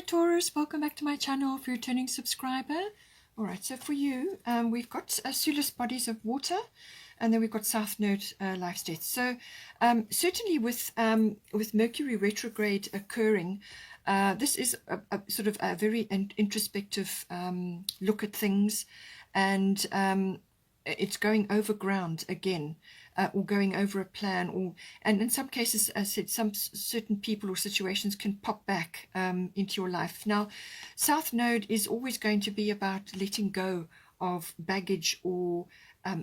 Taurus, welcome back to my channel if you're a returning subscriber. Alright, so for you, we've got Sulus bodies of water, and then we've got South Node life states. So certainly with Mercury retrograde occurring, this is a sort of a very introspective look at things, and it's going over ground again. Or going over a plan, and in some cases, as I said, some certain people or situations can pop back into your life. Now, South Node is always going to be about letting go of baggage or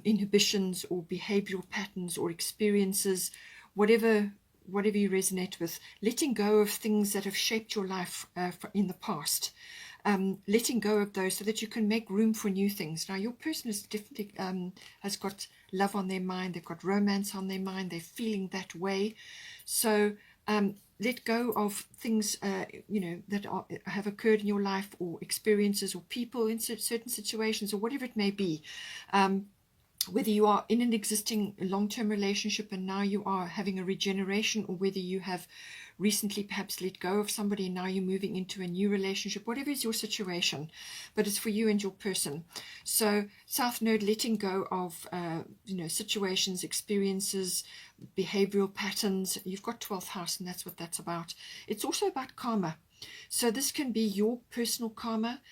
inhibitions or behavioral patterns or experiences, whatever you resonate with, letting go of things that have shaped your life in the past. Letting go of those so that you can make room for new things. Now, your person is definitely has got love on their mind, they've got romance on their mind, they're feeling that way. So let go of things that have occurred in your life, or experiences, or people in certain situations, or whatever it may be. Whether you are in an existing long-term relationship and now you are having a regeneration, or whether you have recently perhaps let go of somebody and now you're moving into a new relationship, whatever is your situation, but it's for you and your person. So South Node, letting go of situations, experiences, behavioral patterns. You've got 12th house, and that's what that's about. It's also about karma. So this can be your personal karma,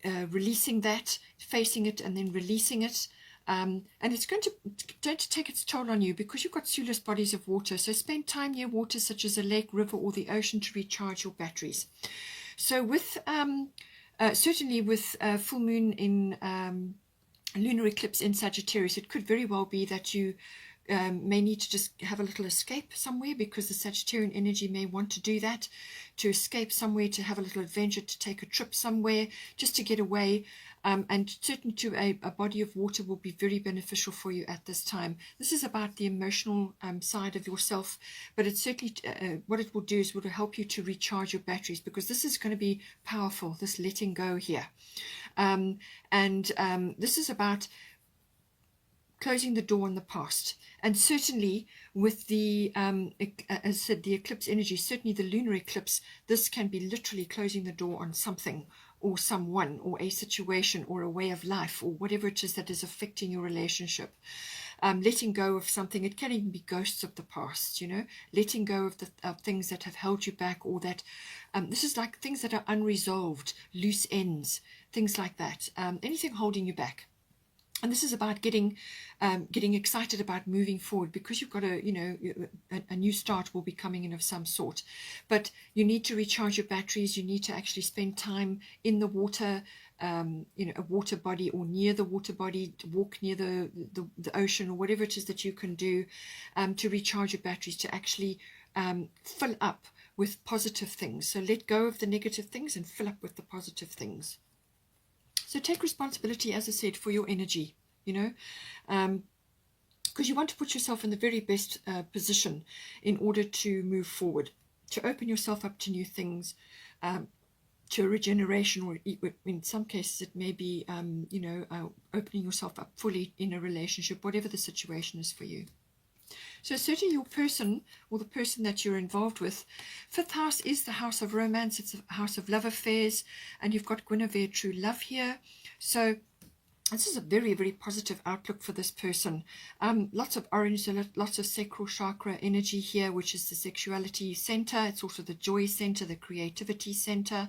releasing that, facing it, and then releasing it. And it's going to take its toll on you because you've got Sulus bodies of water. So spend time near water such as a lake, river, or the ocean to recharge your batteries. So with certainly with full moon in lunar eclipse in Sagittarius, it could very well be that you may need to just have a little escape somewhere, because the Sagittarian energy may want to do that, to escape somewhere, to have a little adventure, to take a trip somewhere, just to get away. And certainly to a body of water will be very beneficial for you at this time. This is about the emotional side of yourself, but it's certainly what it will do is it will help you to recharge your batteries, because this is going to be powerful, this letting go here. This is about closing the door on the past. And certainly with the, as I said, the eclipse energy, certainly the lunar eclipse, this can be literally closing the door on something, or someone, or a situation, or a way of life, or whatever it is that is affecting your relationship. Letting go of something. It can even be ghosts of the past, letting go of things that have held you back, or that this is like things that are unresolved, loose ends, things like that, anything holding you back. And this is about getting excited about moving forward, because you've got a new start will be coming in of some sort. But you need to recharge your batteries. You need to actually spend time in the water, a water body, or near the water body, to walk near the ocean, or whatever it is that you can do to recharge your batteries, to actually fill up with positive things. So let go of the negative things and fill up with the positive things. So take responsibility, as I said, for your energy, because you want to put yourself in the very best position in order to move forward, to open yourself up to new things, to a regeneration, or in some cases it may be, opening yourself up fully in a relationship, whatever the situation is for you. So certainly your person, or the person that you're involved with, 5th house is the house of romance. It's a house of love affairs, and you've got Guinevere, true love here. So this is a very, very positive outlook for this person. Lots of orange, lots of sacral chakra energy here, which is the sexuality center. It's also the joy center, the creativity center.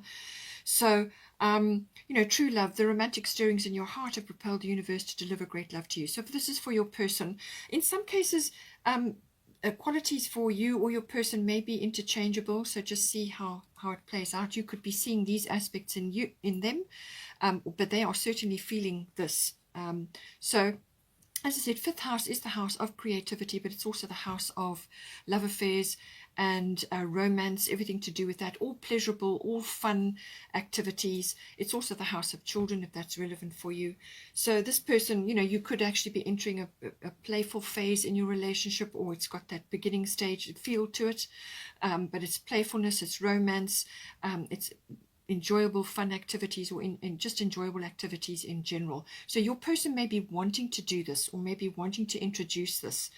So, true love, the romantic stirrings in your heart have propelled the universe to deliver great love to you. So this is for your person. In some cases, qualities for you or your person may be interchangeable. So just see how it plays out. You could be seeing these aspects in them, but they are certainly feeling this. So, as I said, 5th house is the house of creativity, but it's also the house of love affairs and romance, everything to do with that, all pleasurable, all fun activities. It's also the house of children, if that's relevant for you. So this person, you could actually be entering a playful phase in your relationship, or it's got that beginning stage feel to it, but it's playfulness, it's romance, it's enjoyable fun activities, or in just enjoyable activities in general. So your person may be wanting to do this, or maybe wanting to introduce this,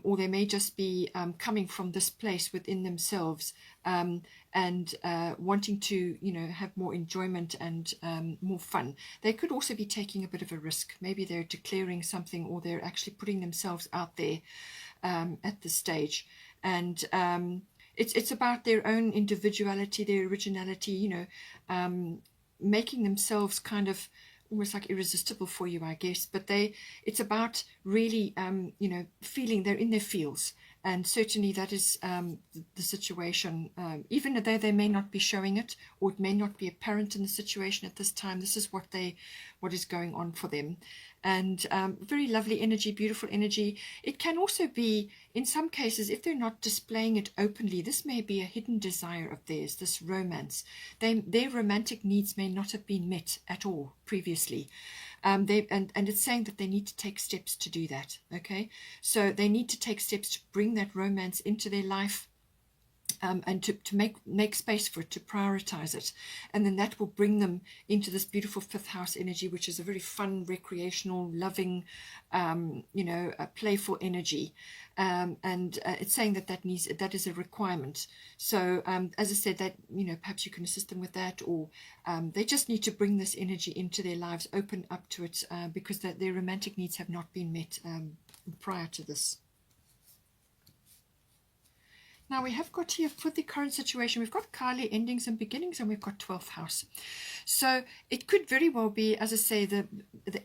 or they may just be coming from this place within themselves, and wanting to, have more enjoyment and more fun. They could also be taking a bit of a risk. Maybe they're declaring something, or they're actually putting themselves out there at this stage. And it's about their own individuality, their originality, making themselves kind of almost like irresistible for you, I guess. But it's about really, feeling they're in their feels. And certainly that is the situation, even though they may not be showing it, or it may not be apparent in the situation at this time. This is what is going on for them. And very lovely energy, beautiful energy. It can also be, in some cases, if they're not displaying it openly, this may be a hidden desire of theirs, this romance. Their romantic needs may not have been met at all previously. And it's saying that they need to take steps to do that. Okay, so they need to take steps to bring that romance into their life, and to make space for it, to prioritize it. And then that will bring them into this beautiful fifth house energy, which is a very fun, recreational, loving, playful energy. And it's saying that is a requirement. So as I said, that, perhaps you can assist them with that, or they just need to bring this energy into their lives, open up to it, because their romantic needs have not been met prior to this. Now we have got here, for the current situation, we've got Kali, endings and beginnings, and we've got 12th house. So it could very well be, as I say, the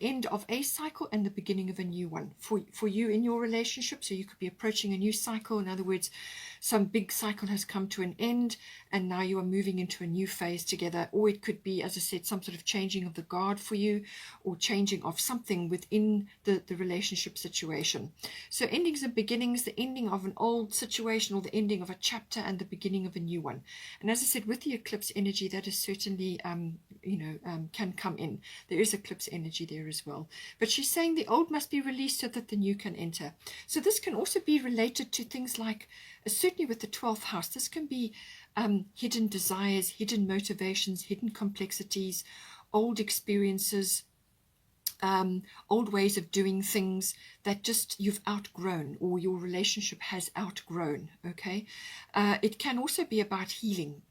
end of a cycle and the beginning of a new one for you in your relationship. So you could be approaching a new cycle. In other words, some big cycle has come to an end, and now you are moving into a new phase together. Or it could be, as I said, some sort of changing of the guard for you, or changing of something within the relationship situation. So endings and beginnings, the ending of an old situation, or the ending of a chapter and the beginning of a new one. And as I said, with the eclipse energy, that is certainly can come in. There is eclipse energy there as well. But she's saying the old must be released so that the new can enter. So this can also be related to things like, certainly with the 12th house, this can be hidden desires, hidden motivations, hidden complexities, old experiences, old ways of doing things that just you've outgrown, or your relationship has outgrown. Okay, it can also be about healing,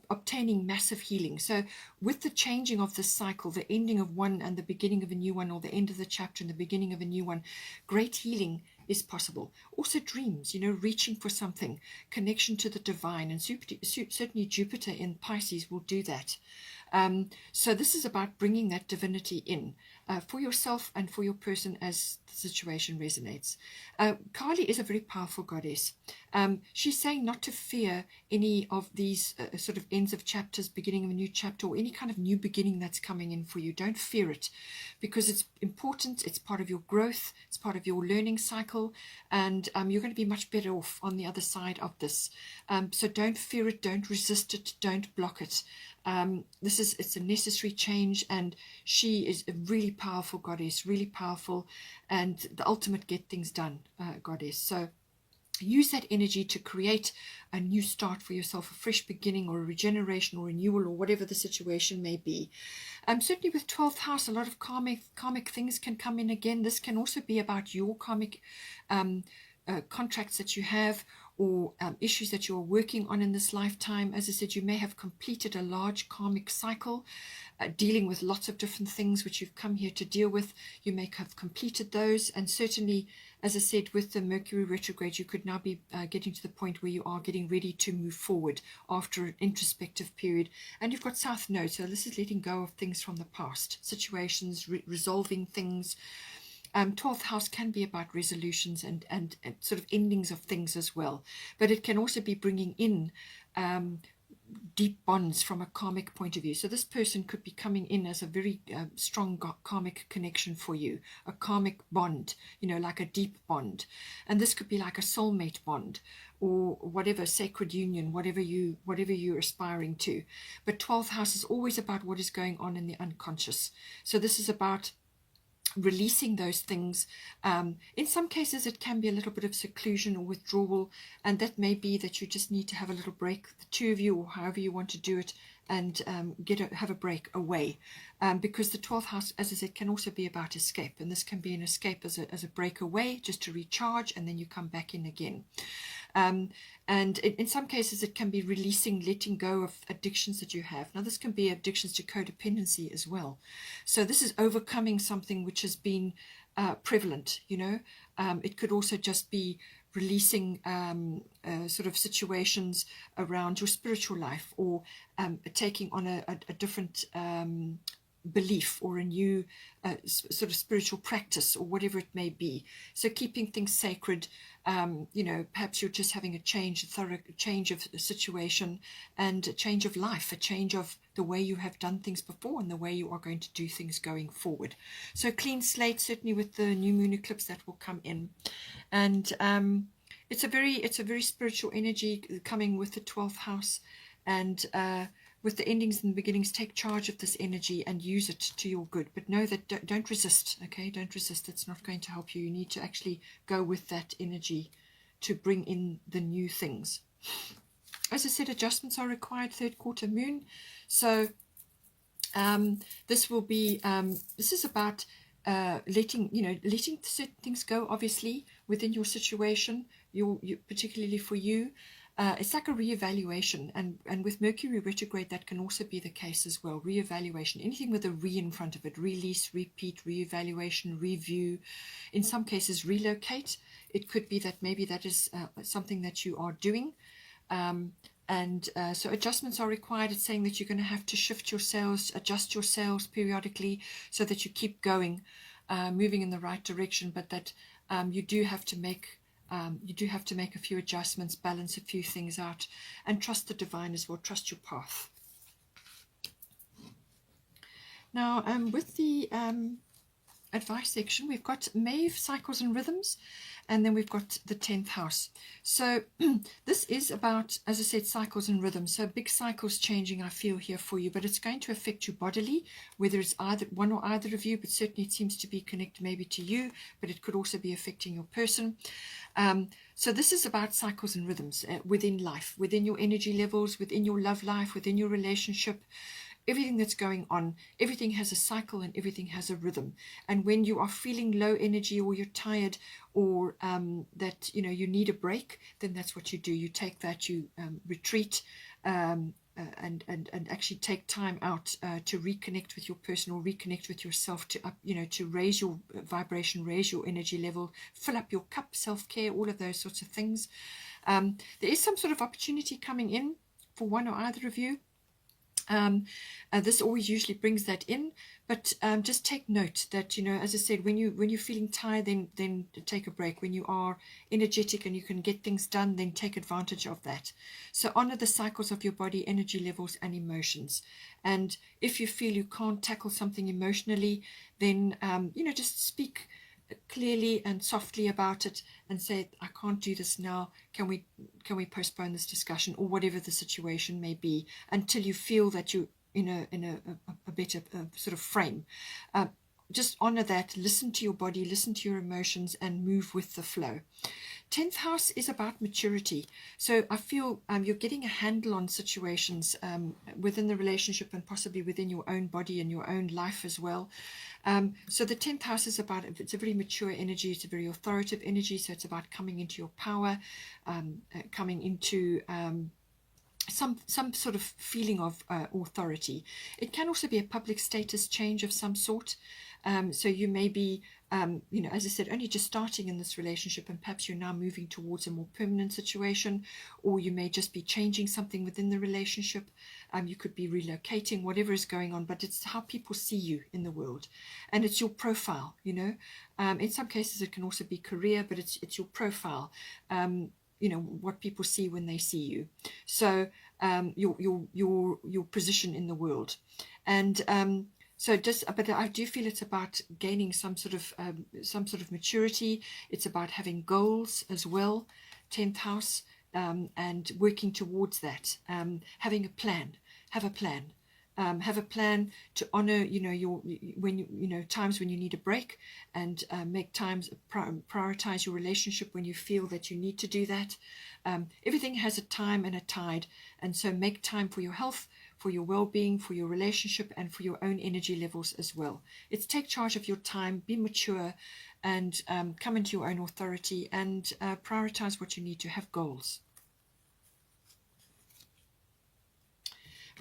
obtaining massive healing. So with the changing of this cycle, the ending of one and the beginning of a new one, or the end of the chapter and the beginning of a new one, great healing is possible. Also dreams, reaching for something, connection to the divine, and certainly Jupiter in Pisces will do that. So this is about bringing that divinity in for yourself and for your person as the situation resonates. Kali is a very powerful goddess. She's saying not to fear any of these sort of ends of chapters, beginning of a new chapter, or any kind of new beginning that's coming in for you. Don't fear it, because it's important. It's part of your growth. It's part of your learning cycle, and you're going to be much better off on the other side of this. So don't fear it. Don't resist it. Don't block it. It's a necessary change, and she is a really powerful goddess, really powerful, and the ultimate get things done goddess. So use that energy to create a new start for yourself, a fresh beginning, or a regeneration, or renewal, or whatever the situation may be. Certainly with 12th house, a lot of karmic things can come in again. This can also be about your karmic contracts that you have, or issues that you're working on in this lifetime. As I said, you may have completed a large karmic cycle, dealing with lots of different things which you've come here to deal with. You may have completed those, and certainly, as I said, with the Mercury retrograde, you could now be getting to the point where you are getting ready to move forward after an introspective period. And you've got South Node, so this is letting go of things from the past, situations, resolving things. 12th house can be about resolutions and sort of endings of things as well. But it can also be bringing in deep bonds from a karmic point of view. So this person could be coming in as a very strong karmic connection for you, a karmic bond, like a deep bond. And this could be like a soulmate bond, or whatever, sacred union, whatever you're aspiring to. But 12th house is always about what is going on in the unconscious. So this is about releasing those things. In some cases it can be a little bit of seclusion or withdrawal, and that may be that you just need to have a little break, the two of you, or however you want to do it, and have a break away, because the 12th house, as I said, can also be about escape, and this can be an escape as a break away, just to recharge, and then you come back in again. And in some cases it can be releasing, letting go of addictions that you have. Now this can be addictions to codependency as well. So this is overcoming something which has been prevalent, you know. It could also just be releasing sort of situations around your spiritual life, or taking on a different belief, or a new sort of spiritual practice, or whatever it may be. So keeping things sacred, you know, perhaps you're just having a thorough change of situation, and a change of life, a change of the way you have done things before and the way you are going to do things going forward. So clean slate, certainly with the new moon eclipse that will come in. And it's a very spiritual energy coming with the 12th house, and with the endings and the beginnings, take charge of this energy and use it to your good. But know that don't resist, okay? Don't resist. It's not going to help you. You need to actually go with that energy to bring in the new things. As I said, adjustments are required, third quarter moon. So this will be, this is about letting certain things go, obviously, within your situation, particularly for you. It's like a reevaluation, and with Mercury retrograde, that can also be the case as well. Reevaluation, anything with a re in front of it, release, repeat, reevaluation, review. In some cases, relocate. It could be that maybe that is something that you are doing. So adjustments are required. It's saying that you're going to have to shift your sails, adjust your sails periodically, so that you keep going, moving in the right direction, but that you do have to make a few adjustments, balance a few things out, and trust the divine as well. Trust your path. Now, with the advice section, we've got Maeve, cycles and rhythms, and then we've got the 10th house. So this is about, as I said, cycles and rhythms. So big cycles changing, I feel, here for you, but it's going to affect you bodily, whether it's either one or either of you, but certainly it seems to be connected maybe to you, but it could also be affecting your person. So this is about cycles and rhythms within life, within your energy levels, within your love life, within your relationship. Everything that's going on, everything has a cycle and everything has a rhythm. And when you are feeling low energy, or you're tired, or that you need a break, then that's what you do. You take that, you retreat, and actually take time out to reconnect with your person, or reconnect with yourself, to raise your vibration, raise your energy level, fill up your cup, self-care, all of those sorts of things. There is some sort of opportunity coming in for one or either of you. This always usually brings that in, but just take note that, as I said, when you're feeling tired, then take a break. When you are energetic and you can get things done, then take advantage of that. So honor the cycles of your body, energy levels and emotions. And if you feel you can't tackle something emotionally, then just speak clearly and softly about it, and say, I can't do this now, can we postpone this discussion, or whatever the situation may be, until you feel that you're in a better sort of frame. Just honor that, listen to your body, listen to your emotions, and move with the flow. 10th house is about maturity. So I feel you're getting a handle on situations within the relationship, and possibly within your own body and your own life as well. So the 10th house is about, it's a very mature energy, it's a very authoritative energy, so it's about coming into your power, coming into some sort of feeling of authority. It can also be a public status change of some sort. So you may be, as I said, only just starting in this relationship, and perhaps you're now moving towards a more permanent situation, or you may just be changing something within the relationship. You could be relocating, whatever is going on, but it's how people see you in the world, and it's your profile. In some cases it can also be career, but it's your profile. What people see when they see you. So your position in the world, and but I do feel it's about gaining some sort of maturity. It's about having goals as well, 10th house, and working towards that. Having a plan. Have a plan. Have a plan to honor, times when you need a break, and make times, prioritize your relationship when you feel that you need to do that. Everything has a time and a tide, and so make time for your health, for your well-being, for your relationship, and for your own energy levels as well. It's take charge of your time, be mature, and come into your own authority, and prioritize what you need to have goals.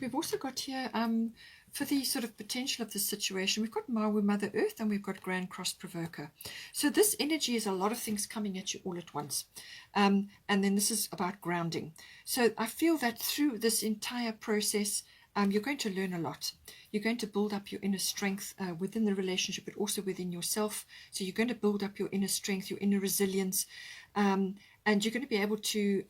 We've also got here, for the sort of potential of the situation, we've got Maui, Mother Earth, and we've got Grand Cross Provoker. So this energy is a lot of things coming at you all at once. And then this is about grounding. So I feel that through this entire process, you're going to learn a lot. You're going to build up your inner strength within the relationship, but also within yourself. So you're going to build up your inner strength, your inner resilience, and you're going to be able to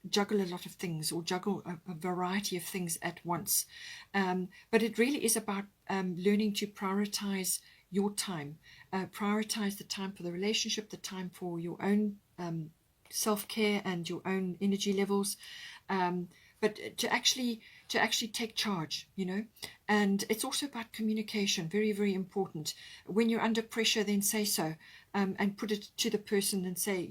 juggle a lot of things, or juggle a variety of things at once. But it really is about learning to prioritize your time, prioritize the time for the relationship, the time for your own self-care and your own energy levels, but to actually take charge, and it's also about communication. Very, very important. When you're under pressure, then say so, and put it to the person and say,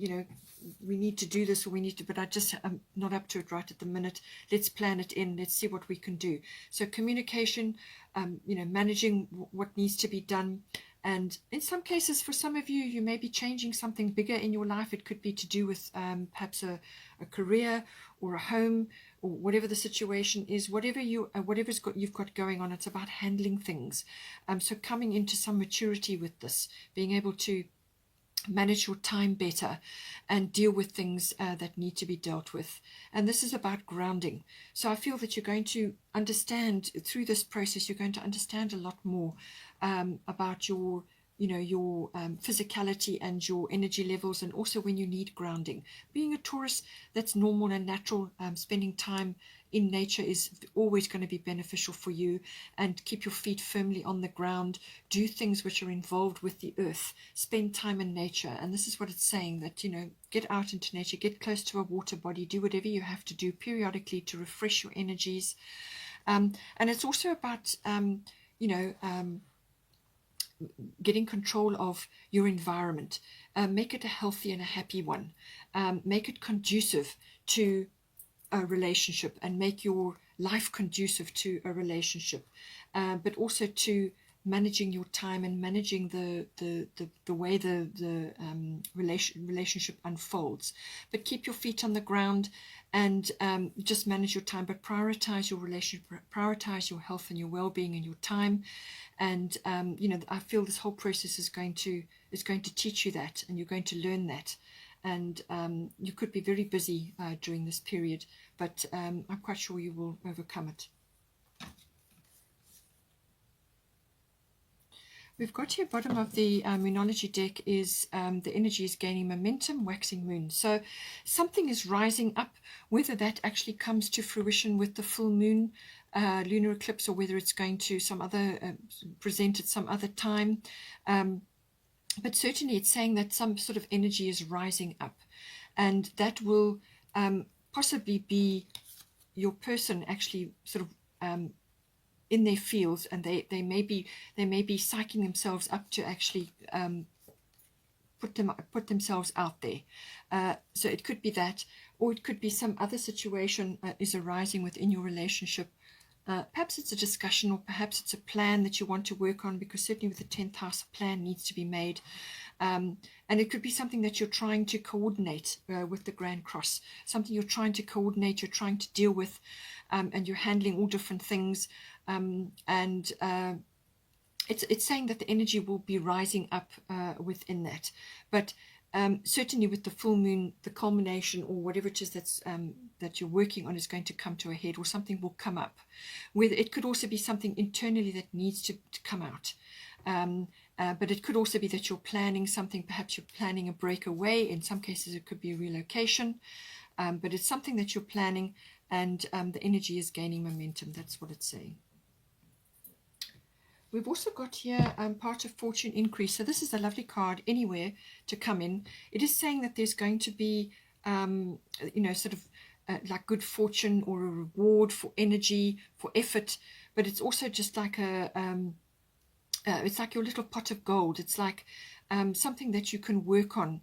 we need to do this, or we need to, but I'm not up to it right at the minute. Let's plan it in. Let's see what we can do. So communication, managing what needs to be done. And in some cases, for some of you, you may be changing something bigger in your life. It could be to do with perhaps a career or a home, or whatever the situation is, you've got going on. It's about handling things. So coming into some maturity with this, being able to manage your time better and deal with things that need to be dealt with. And this is about grounding. So I feel that you're going to understand through this process, you're going to understand a lot more about your physicality and your energy levels, and also when you need grounding. Being a Taurus, that's normal and natural. Spending time in nature is always going to be beneficial for you, and keep your feet firmly on the ground. Do things which are involved with the earth. Spend time in nature. And this is what it's saying, that, get out into nature, get close to a water body, do whatever you have to do periodically to refresh your energies. And it's also about, getting control of your environment. Make it a healthy and a happy one. Make it conducive to a relationship, and make your life conducive to a relationship, but also to managing your time and managing the way the relationship unfolds. But keep your feet on the ground, and just manage your time, but prioritize your relationship, prioritize your health and your well-being and your time. And I feel this whole process is going to teach you that, and you're going to learn that. And you could be very busy during this period, but I'm quite sure you will overcome it. We've got here, bottom of the Moonology deck, is the energy is gaining momentum, waxing moon. So something is rising up, whether that actually comes to fruition with the full moon lunar eclipse, or whether it's going to present at some other time. But certainly it's saying that some sort of energy is rising up, and that will possibly be your person actually sort of in their fields, and they may be psyching themselves up to actually put themselves out there. So it could be that, or it could be some other situation is arising within your relationship. Perhaps it's a discussion, or perhaps it's a plan that you want to work on, because certainly with the 10th house, a plan needs to be made. And it could be something that you're trying to coordinate with the Grand Cross, something you're trying to coordinate, you're trying to deal with, and you're handling all different things. It's saying that the energy will be rising up within that. But certainly with the full moon, the culmination, or whatever it is that you're working on, is going to come to a head, or something will come up. Whether it could also be something internally that needs to come out. But it could also be that you're planning something. Perhaps you're planning a breakaway. In some cases, it could be a relocation. But it's something that you're planning, and the energy is gaining momentum. That's what it's saying. We've also got here part of fortune increase. So this is a lovely card, anywhere to come in. It is saying that there's going to be, sort of like good fortune, or a reward for energy, for effort, but it's also just like it's like your little pot of gold. It's like something that you can work on,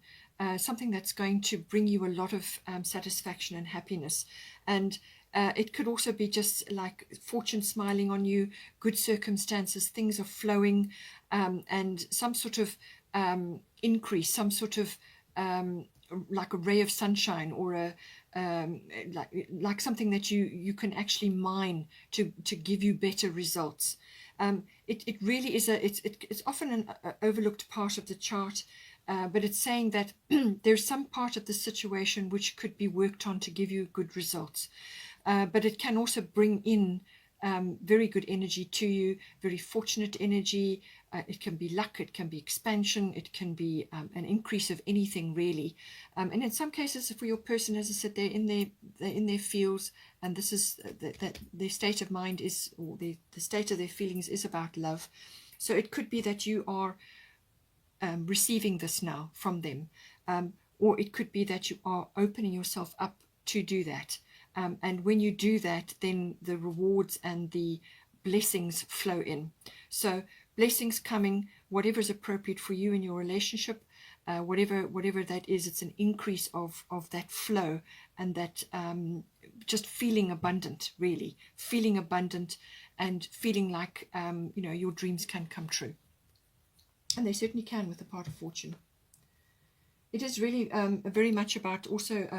something that's going to bring you a lot of satisfaction and happiness. And it could also be just like fortune smiling on you, good circumstances, things are flowing, and some sort of increase, some sort of like a ray of sunshine, or a like something that you can actually mine to give you better results. It really is it's often an overlooked part of the chart, but it's saying that there's some part of the situation which could be worked on to give you good results. But it can also bring in very good energy to you, very fortunate energy. It can be luck, it can be expansion, it can be an increase of anything really. And in some cases, for your person, as I said, they're in their fields, and this is that their state of mind is, or the state of their feelings is about love. So it could be that you are receiving this now from them, or it could be that you are opening yourself up to do that. And when you do that, then the rewards and the blessings flow in. So blessings coming, whatever is appropriate for you in your relationship, whatever that is, it's an increase of that flow, and that just feeling abundant, really feeling abundant, and feeling like your dreams can come true. And they certainly can with the part of fortune. It is really very much about also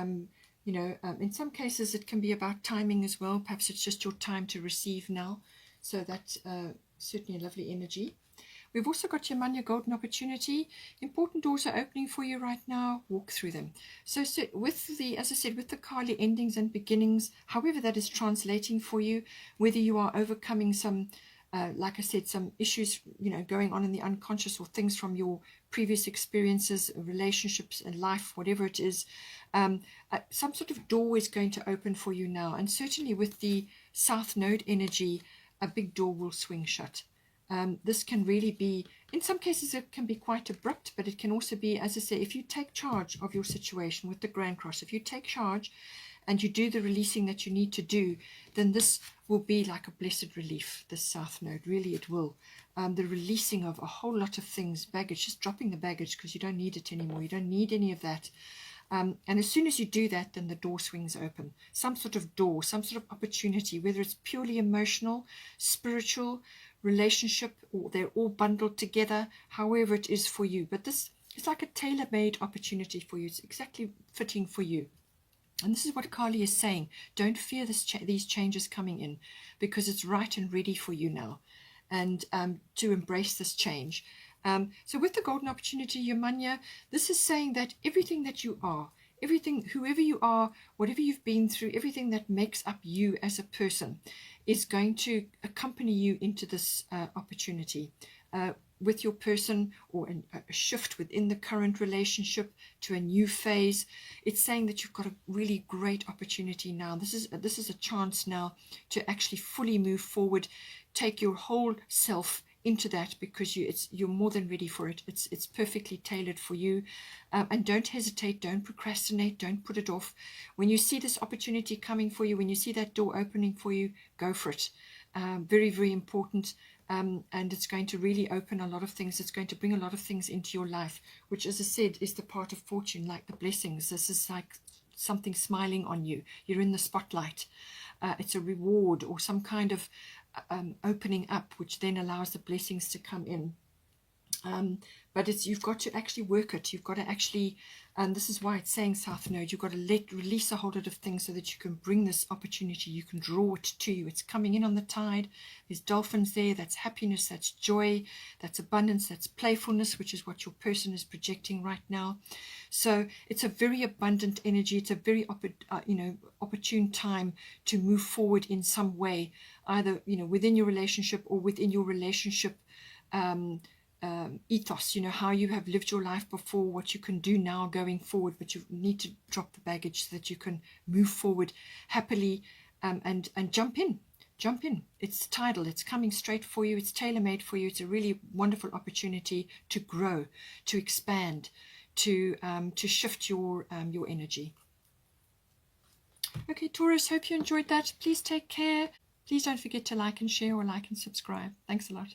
in some cases it can be about timing as well. Perhaps it's just your time to receive now. So that's certainly a lovely energy. We've also got your money, golden opportunity. Important doors are opening for you right now. Walk through them. So with the, as I said, with the Kali endings and beginnings, however that is translating for you, whether you are overcoming some, like I said, some issues, going on in the unconscious, or things from your previous experiences, relationships and life, whatever it is, some sort of door is going to open for you now. And certainly with the South Node energy, a big door will swing shut. This can really be, in some cases it can be quite abrupt, but it can also be, as I say, if you take charge of your situation with the Grand Cross, if you take charge and you do the releasing that you need to do, then this will be like a blessed relief, this South Node. Really it will. The releasing of a whole lot of things, baggage, just dropping the baggage because you don't need it anymore. You don't need any of that. And as soon as you do that, then the door swings open. Some sort of door, some sort of opportunity, whether it's purely emotional, spiritual, relationship, or they're all bundled together, however it is for you. But this is like a tailor-made opportunity for you. It's exactly fitting for you. And this is what Kali is saying. Don't fear these changes coming in, because it's right and ready for you now, and to embrace this change. So with the golden opportunity, Yamanya, this is saying that everything that you are, everything, whoever you are, whatever you've been through, everything that makes up you as a person is going to accompany you into this opportunity. With your person, or a shift within the current relationship to a new phase. It's saying that you've got a really great opportunity now. This is a chance now to actually fully move forward, take your whole self into that, because you're more than ready for it. It's perfectly tailored for you. And don't hesitate, don't procrastinate, don't put it off. When you see this opportunity coming for you, when you see that door opening for you, go for it. Very, very important. And it's going to really open a lot of things. It's going to bring a lot of things into your life, which, as I said, is the part of fortune, like the blessings. This is like something smiling on you. You're in the spotlight. It's a reward or some kind of opening up, which then allows the blessings to come in. But you've got to actually work it. You've got to actually, and this is why it's saying South Node, you've got to release a whole lot of things so that you can bring this opportunity, you can draw it to you. It's coming in on the tide. There's dolphins there. That's happiness, that's joy, that's abundance, that's playfulness, which is what your person is projecting right now. So it's a very abundant energy. It's a very opportune time to move forward in some way, either within your relationship or within your relationship ethos, how you have lived your life before, what you can do now going forward, but you need to drop the baggage so that you can move forward happily, and jump in. It's tidal, it's coming straight for you, it's tailor-made for you. It's a really wonderful opportunity to grow, to expand, to shift your energy. Okay, Taurus, hope you enjoyed that. Please take care. Please don't forget to like and share or like and subscribe. Thanks a lot.